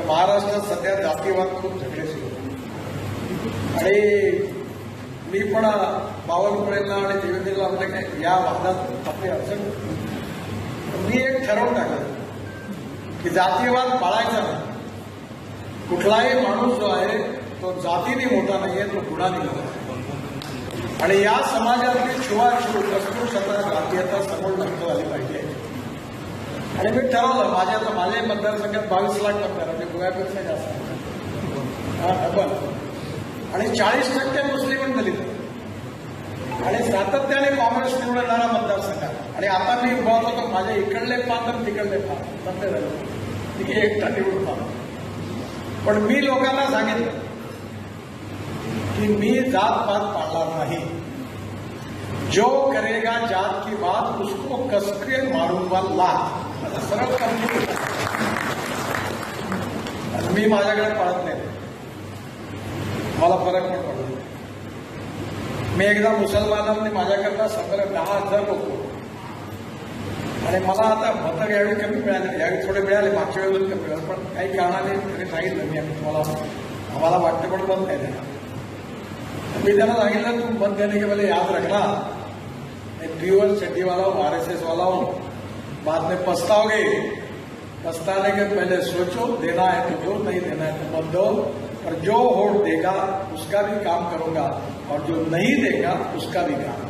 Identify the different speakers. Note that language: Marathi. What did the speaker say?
Speaker 1: महाराष्ट्रात सध्या जातीवाद खूप झगडे सुरू आहेत आणि मी पण बावनकुळेंना आणि देवेंद्रला म्हटलं की या वादात आपली अडचण. मी एक ठरवून टाकलं की जातीवाद पाळायचा नाही. कुठलाही माणूस जो आहे तो जातीने मोठा नाहीये, तो गुणाने मोठा आहे. आणि या समाजातली छुवाछूत अस्पृश्यता जातीयता समोर नष्ट झाली पाहिजे. आणि मी ठरवलं माझ्या मतदारसंघात 22 लाख मतदार म्हणजे गोव्यापेक्षा जास्त डबल आणि 40% मुस्लिम आणि दलित आणि सातत्याने काँग्रेस निवडून येणारा मतदारसंघात. आणि आता मी उभा होतो माझ्या इकडले पाच आणि तिकडले पाच बंद झाले की एकटा निवडून पाहतो. पण मी लोकांना सांगितलं की मी जात पात पाळणार नाही. जो करेगा जात की बात उसको कसके मारूंगा लात. सरळ कमी मी माझ्याकडे पडत नाही, मला फरक पण पडत नाही. मी एकदा मुसलमानांनी माझ्याकरता सगळं 10,000 लोक आणि मला आता मतं यावेळी कमी मिळाले, यावेळी थोडे मिळाले, मागच्या वेळेला कमी मिळाले, पण काही कारणाने तरी सांगितलं मी आम्हाला वाटतं पण मत नाही देणार. मी त्यांना सांगितलं तुम मत देने के पहले याद रखना प्योर चड्डी वाला हूं, RSS वाला हूं, बाद में पछताओगे. पछताने के पहले सोचो, देना है तो दो, नहीं देना है तो मत दो. और जो वोट देगा उसका भी काम करूंगा और जो नहीं देगा उसका भी काम.